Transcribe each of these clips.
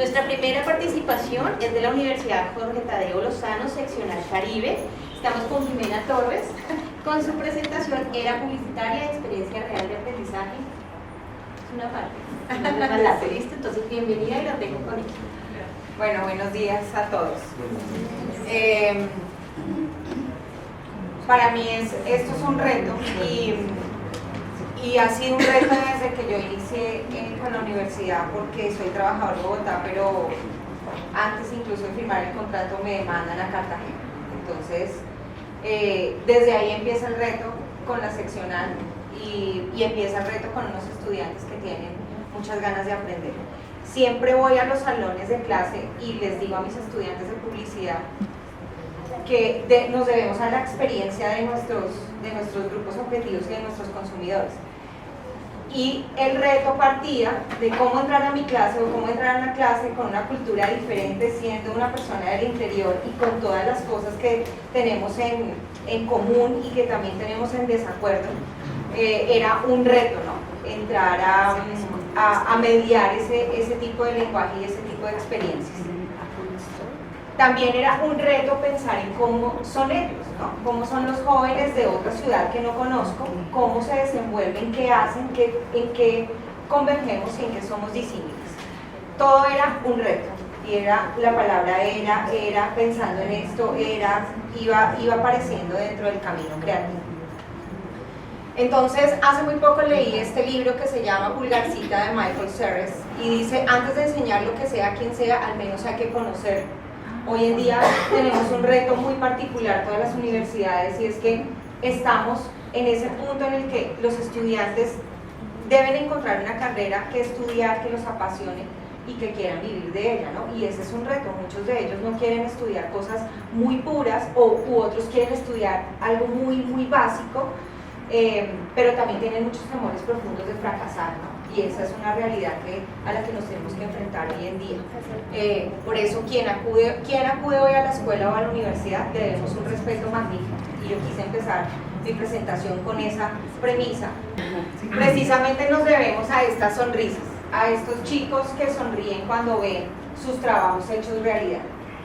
Nuestra primera participación es de la Universidad Jorge Tadeo Lozano, seccional Caribe. Estamos con Jimena Torres, con su presentación Era publicitaria, experiencia real de aprendizaje. Es una parte. ¿Listo? Entonces, bienvenida y la tengo con ella. Bueno, buenos días a todos. Para mí esto es un reto y ha sido un reto desde que yo inicié con la universidad, porque soy trabajador de Bogotá, pero antes incluso de firmar el contrato me mandan a Cartagena. Entonces, desde ahí empieza el reto con la seccional y empieza el reto con unos estudiantes que tienen muchas ganas de aprender. Siempre voy a los salones de clase y les digo a mis estudiantes de publicidad que nos debemos a la experiencia de nuestros grupos objetivos y de nuestros consumidores. Y el reto partía de cómo entrar a mi clase o cómo entrar a una clase con una cultura diferente, siendo una persona del interior y con todas las cosas que tenemos en común y que también tenemos en desacuerdo. Era un reto, ¿no? Entrar a mediar ese tipo de lenguaje y ese tipo de experiencias. También era un reto pensar en cómo son ellos, ¿no? Cómo son los jóvenes de otra ciudad que no conozco, cómo se desenvuelven, qué hacen, en qué convergemos y en qué somos disímiles. Todo era un reto, y la palabra era pensando en esto, iba apareciendo dentro del camino creativo. Entonces, hace muy poco leí este libro que se llama Pulgarcita de Michael Serres y dice, antes de enseñar lo que sea a quien sea, al menos hay que conocer. Hoy en día tenemos un reto muy particular todas las universidades y es que estamos en ese punto en el que los estudiantes deben encontrar una carrera que estudiar, que los apasione y que quieran vivir de ella, ¿no? Y ese es un reto. Muchos de ellos no quieren estudiar cosas muy puras u otros quieren estudiar algo muy, muy básico, pero también tienen muchos temores profundos de fracasar, ¿no? Y esa es una realidad a la que nos tenemos que enfrentar hoy en día. Por eso, quien acude hoy a la escuela o a la universidad, le debemos un respeto magnífico. Y yo quise empezar mi presentación con esa premisa. Precisamente nos debemos a estas sonrisas, a estos chicos que sonríen cuando ven sus trabajos hechos realidad.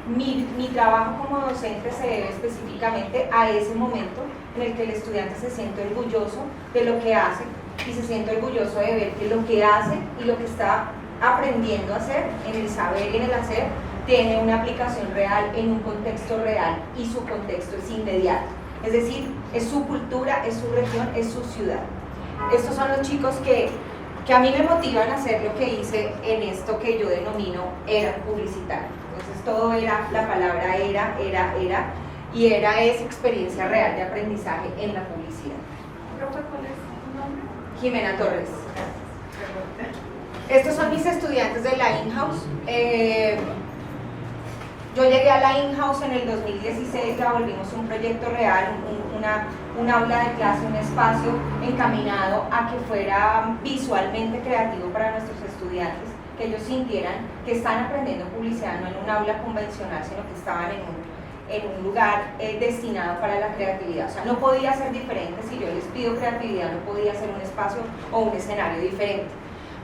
Mi trabajo como docente se debe específicamente a ese momento en el que el estudiante se siente orgulloso de lo que hace y se siente orgulloso de ver que lo que hace y lo que está aprendiendo a hacer, en el saber y en el hacer, tiene una aplicación real en un contexto real y su contexto es inmediato. Es decir, es su cultura, es su región, es su ciudad. Estos son los chicos que a mí me motivan a hacer lo que hice en esto que yo denomino era publicitario. Entonces todo era, la palabra era, y era esa experiencia real de aprendizaje en la publicidad. ¿Cuál es tu nombre? Jimena Torres. Estos son mis estudiantes de la in-house. Yo llegué a la in-house en el 2016, la volvimos un proyecto real, un aula de clase, un espacio encaminado a que fuera visualmente creativo para nuestros estudiantes, que ellos sintieran que están aprendiendo publicidad no en un aula convencional, sino que estaban en un lugar destinado para la creatividad. O sea, no podía ser diferente. Si yo les pido creatividad, no podía ser un espacio o un escenario diferente.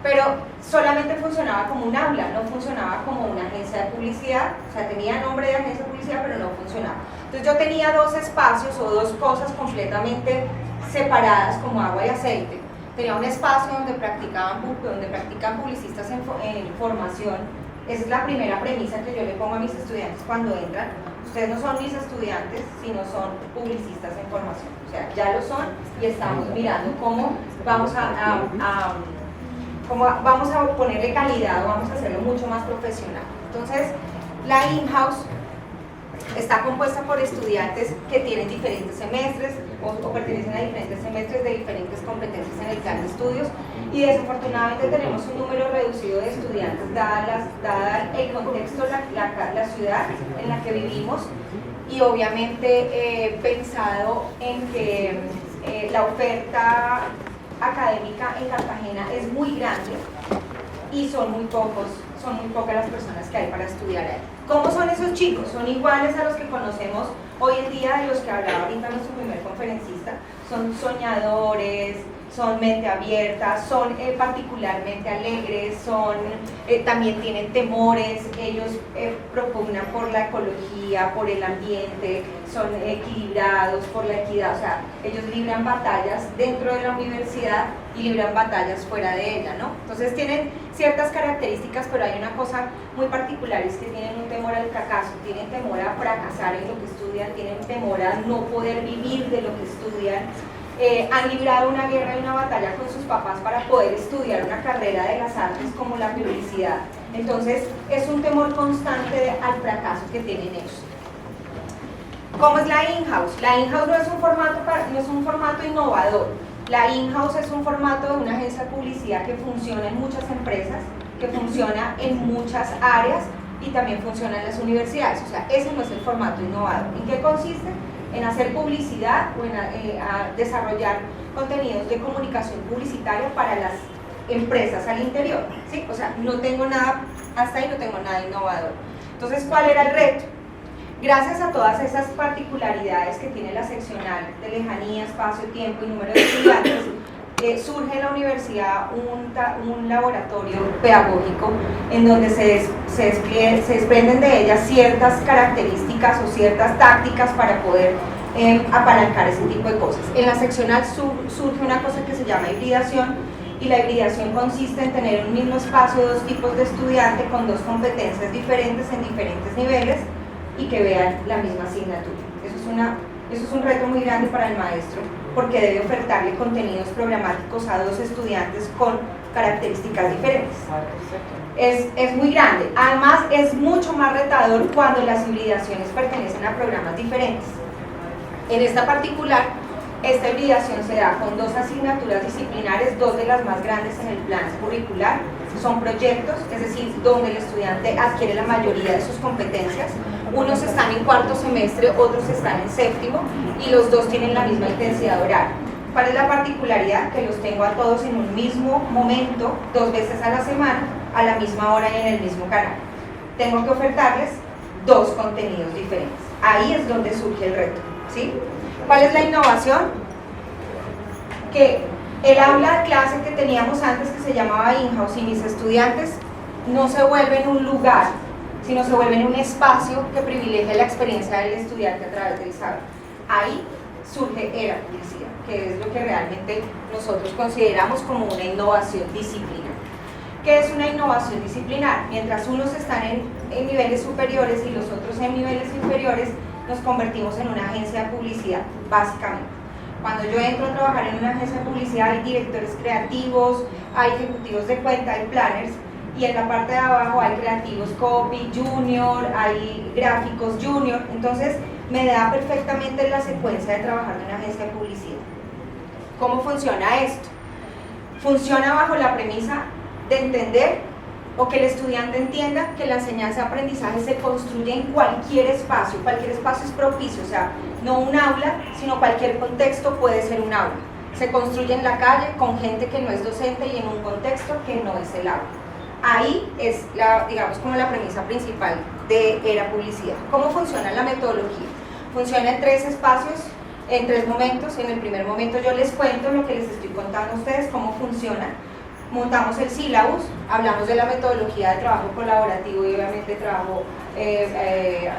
Pero solamente funcionaba como un aula, no funcionaba como una agencia de publicidad. O sea, tenía nombre de agencia de publicidad, pero no funcionaba. Entonces yo tenía dos espacios o dos cosas completamente separadas como agua y aceite. Tenía un espacio donde practican publicistas en formación. Esa es la primera premisa que yo le pongo a mis estudiantes cuando entran. Ustedes no son mis estudiantes, sino son publicistas en formación. O sea, ya lo son y estamos mirando cómo vamos a ponerle calidad o vamos a hacerlo mucho más profesional. Entonces, la in-house está compuesta por estudiantes que tienen diferentes semestres o pertenecen a diferentes semestres de diferentes competencias en el plan de estudios y desafortunadamente tenemos un número reducido de estudiantes dada el contexto, la ciudad en la que vivimos y obviamente pensado en que la oferta académica en Cartagena es muy grande y son muy pocas las personas que hay para estudiar ahí. ¿Cómo son esos chicos? Son iguales a los que conocemos hoy en día, de los que hablaba ahorita nuestro primer conferencista. Son soñadores, son mente abierta, son particularmente alegres, también tienen temores, ellos propugnan por la ecología, por el ambiente, son equilibrados, por la equidad, o sea, ellos libran batallas dentro de la universidad y libran batallas fuera de ella, ¿no? Entonces tienen ciertas características, pero hay una cosa muy particular, es que tienen un temor al fracaso, tienen temor a fracasar en lo que estudian, tienen temor a no poder vivir de lo que estudian. Han librado una guerra y una batalla con sus papás para poder estudiar una carrera de las artes como la publicidad. Entonces es un temor constante al fracaso que tienen ellos. ¿Cómo es la in-house? La in-house no es un formato innovador. La in-house es un formato de una agencia de publicidad que funciona en muchas empresas, que funciona en muchas áreas y también funciona en las universidades. O sea, ese no es el formato innovador. ¿En qué consiste? En hacer publicidad o en desarrollar contenidos de comunicación publicitaria para las empresas al interior, ¿sí? O sea, no tengo nada, hasta ahí no tengo nada innovador. Entonces, ¿cuál era el reto? Gracias a todas esas particularidades que tiene la seccional de lejanía, espacio, tiempo y número de estudiantes, surge en la universidad un laboratorio pedagógico en donde se desprenden de ellas ciertas características o ciertas tácticas para poder apalancar ese tipo de cosas. En la seccional surge una cosa que se llama hibridación, y la hibridación consiste en tener un mismo espacio, dos tipos de estudiante con dos competencias diferentes en diferentes niveles y que vean la misma asignatura. Eso es un reto muy grande para el maestro, porque debe ofertarle contenidos programáticos a dos estudiantes con características diferentes. Es muy grande. Además, es mucho más retador cuando las hibridaciones pertenecen a programas diferentes. En esta particular, esta hibridación se da con dos asignaturas disciplinares, dos de las más grandes en el plan curricular. Son proyectos, es decir, donde el estudiante adquiere la mayoría de sus competencias. Unos están en cuarto semestre, otros están en séptimo, y los dos tienen la misma intensidad horaria. ¿Cuál es la particularidad? Que los tengo a todos en un mismo momento, 2 veces a la semana, a la misma hora y en el mismo canal. Tengo que ofertarles 2 contenidos diferentes. Ahí es donde surge el reto, ¿sí? ¿Cuál es la innovación? Que el aula de clase que teníamos antes, que se llamaba in-house, y mis estudiantes no se vuelven un lugar, sino se vuelven un espacio que privilegia la experiencia del estudiante a través del saber. Ahí surge Era Publicidad, que es lo que realmente nosotros consideramos como una innovación disciplinar. ¿Qué es una innovación disciplinar? Mientras unos están en niveles superiores y los otros en niveles inferiores, nos convertimos en una agencia de publicidad, básicamente. Cuando yo entro a trabajar en una agencia de publicidad, hay directores creativos, hay ejecutivos de cuenta, hay planners, y en la parte de abajo hay creativos copy junior, hay gráficos junior. Entonces me da perfectamente la secuencia de trabajar en una agencia de publicidad. ¿Cómo funciona esto? Funciona bajo la premisa de entender, o que el estudiante entienda, que la enseñanza-aprendizaje se construye en cualquier espacio es propicio, o sea, no un aula, sino cualquier contexto puede ser un aula. Se construye en la calle con gente que no es docente y en un contexto que no es el aula. Ahí es, digamos, como la premisa principal de Era Publicidad. ¿Cómo funciona la metodología? Funciona en 3 espacios, en 3 momentos. En el primer momento yo les cuento lo que les estoy contando a ustedes, cómo funciona. Montamos el sílabus, hablamos de la metodología de trabajo colaborativo y obviamente trabajo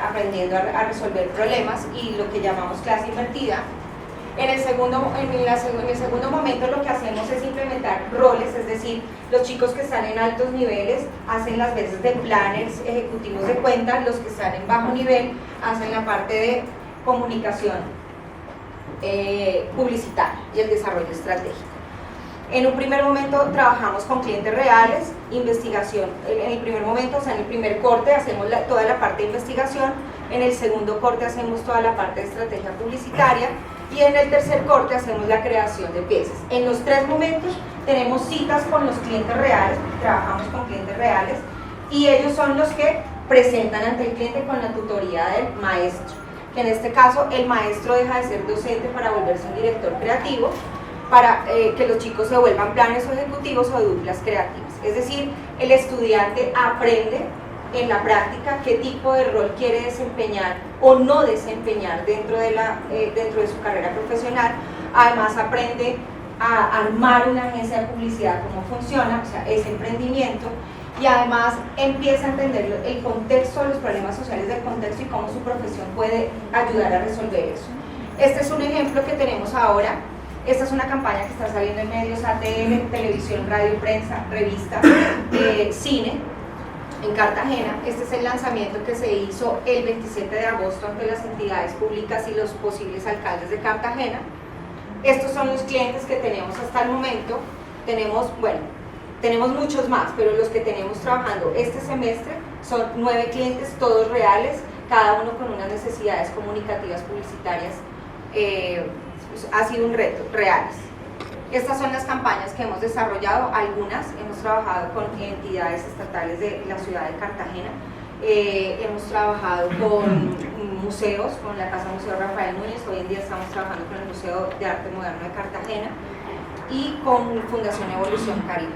aprendiendo a resolver problemas y lo que llamamos clase invertida. En el segundo momento lo que hacemos es implementar roles, es decir, los chicos que están en altos niveles hacen las veces de planners, ejecutivos de cuentas, los que están en bajo nivel hacen la parte de comunicación publicitaria y el desarrollo estratégico. En un primer momento trabajamos con clientes reales, investigación. En el primer momento, o sea, en el primer corte hacemos toda la parte de investigación, en el segundo corte hacemos toda la parte de estrategia publicitaria y en el tercer corte hacemos la creación de piezas. En los 3 momentos tenemos citas con los clientes reales, trabajamos con clientes reales y ellos son los que presentan ante el cliente con la tutoría del maestro, que en este caso el maestro deja de ser docente para volverse un director creativo, para que los chicos se vuelvan planes o ejecutivos o duplas creativas. Es decir, el estudiante aprende en la práctica qué tipo de rol quiere desempeñar o no desempeñar dentro de su carrera profesional. Además aprende a armar una agencia de publicidad, cómo funciona, o sea, ese emprendimiento, y además empieza a entender el contexto, los problemas sociales del contexto y cómo su profesión puede ayudar a resolver eso. Este es un ejemplo que tenemos ahora. Esta es una campaña que está saliendo en medios ATL, televisión, radio, prensa, revista, cine, en Cartagena. Este es el lanzamiento que se hizo el 27 de agosto ante las entidades públicas y los posibles alcaldes de Cartagena. Estos son los clientes que tenemos hasta el momento. Tenemos muchos más, pero los que tenemos trabajando este semestre son 9 clientes, todos reales, cada uno con unas necesidades comunicativas publicitarias. Ha sido un reto, reales. Estas son las campañas que hemos desarrollado, algunas hemos trabajado con entidades estatales de la ciudad de Cartagena, hemos trabajado con museos, con la Casa Museo Rafael Núñez, hoy en día estamos trabajando con el Museo de Arte Moderno de Cartagena y con Fundación Evolución Caribe.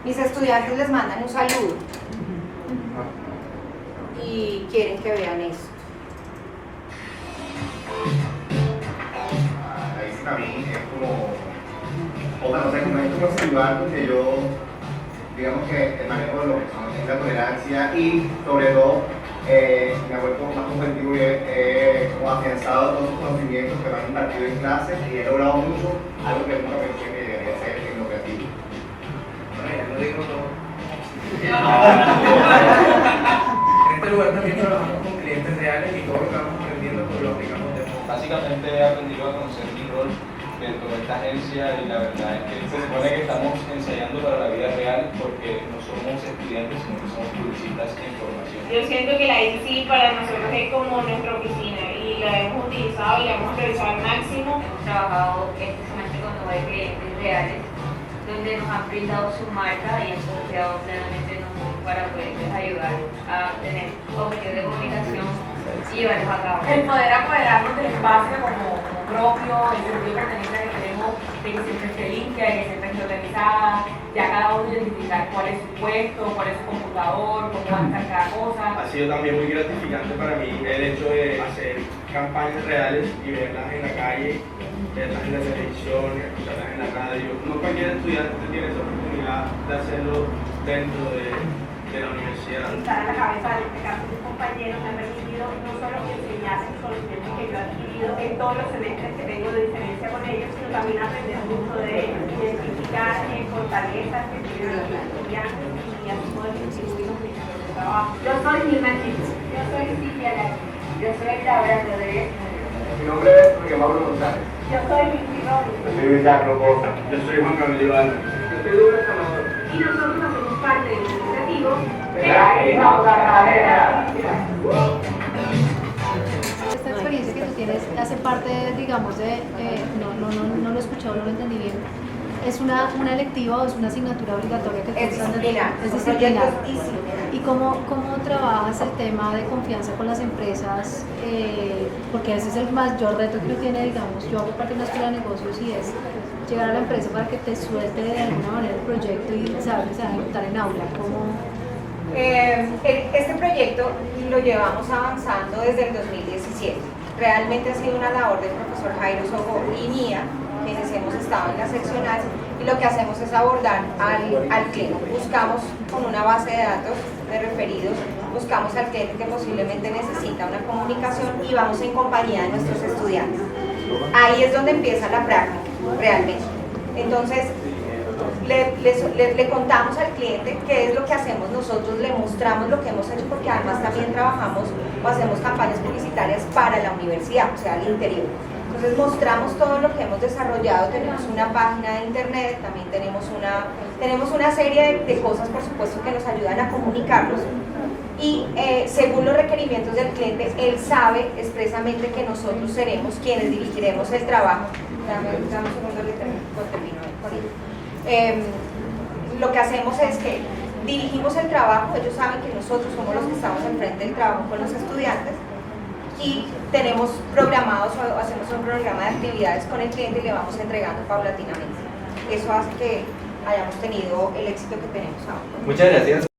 Mis estudiantes les mandan un saludo y quieren que vean esto. Para mí es como, no sé, como esto conceptual, porque yo, digamos que el manejo de lo que es la tolerancia y sobre todo me ha vuelto más competitivo y he como afianzado todos los conocimientos que me han impartido en clases y he logrado mucho, algo que nunca pensé que llegaría a ser en lo creativo. Bueno, ya lo digo todo. En este lugar también trabajamos con clientes reales y todo lo que vamos aprendiendo pues lo aplicamos de modo. Básicamente he aprendido a conocer mi rol dentro de esta agencia y la verdad es que se supone que estamos ensayando para la vida real porque no somos estudiantes sino que somos publicistas en formación. Yo siento que la ICC para nosotros es como nuestra oficina y la hemos utilizado y la hemos realizado al máximo. Hemos trabajado este semestre con 9 clientes reales, donde nos han brindado su marca y han confiado plenamente en nosotros para poderles ayudar a tener objetivos de comunicación y llevarlos a cabo. El poder apoderarnos del espacio como propio, el sentido de pertenencia que tenemos, de que siempre esté limpia, de que siempre esté organizada, ya cada uno identificar cuál es su puesto, cuál es su computador, cómo va a estar cada cosa. Ha sido también muy gratificante para mí el hecho de hacer campañas reales y verlas en la calle, verlas en la televisión, escucharlas en la radio. No cualquier estudiante tiene esa oportunidad de hacerlo dentro de la universidad. Estar a la cabeza de este caso, mis compañeros me han permitido no solo enseñar los conocimientos que yo he adquirido en todos los semestres que tengo de diferencia con ellos, sino también aprender mucho de ellos, identificar fortalezas que tienen los estudiantes y así poder contribuir con mis trabajo. Yo soy Nilma Chico. Yo soy Silvia Lázaro. Yo soy Laura Rodríguez. Mi nombre es Miguel Mauro González. Yo soy Vicky Robles. Yo soy Isaac Rocosa. Yo soy Juan Camilo Ivana. Yo soy Douglas Amador. Y nosotros hacemos parte del iniciativo Esta experiencia que tú tienes hace parte, digamos, de, no lo he escuchado, no lo entendí bien. ¿Es una electiva o es una asignatura obligatoria que Es estás dando? disciplinar, Es son disciplinar. proyectos disciplinarios. ¿Y cómo trabajas el tema de confianza con las empresas? Porque ese es el mayor reto que uno tiene, digamos, yo hago parte de una escuela de negocios y es llegar a la empresa para que te suelte de alguna manera el proyecto y saber que se va a ejecutar en aula. Este proyecto lo llevamos avanzando desde el 2017. Realmente ha sido una labor del profesor Jairo Sogo y mía, quienes hemos estado en la seccional, y lo que hacemos es abordar al cliente. Buscamos con una base de datos de referidos, buscamos al cliente que posiblemente necesita una comunicación y vamos en compañía de nuestros estudiantes. Ahí es donde empieza la práctica, realmente. Entonces, le contamos al cliente qué es lo que hacemos nosotros, le mostramos lo que hemos hecho, porque además también trabajamos o hacemos campañas publicitarias para la universidad, o sea, al interior. Entonces mostramos todo lo que hemos desarrollado, tenemos una página de internet, también tenemos una serie de cosas, por supuesto, que nos ayudan a comunicarnos. Y según los requerimientos del cliente, él sabe expresamente que nosotros seremos quienes dirigiremos el trabajo. Dame un segundo, le termino con ello. Lo que hacemos es que dirigimos el trabajo, ellos saben que nosotros somos los que estamos al frente del trabajo con los estudiantes y tenemos programados o hacemos un programa de actividades con el cliente y le vamos entregando paulatinamente. Eso hace que hayamos tenido el éxito que tenemos ahora. Muchas gracias.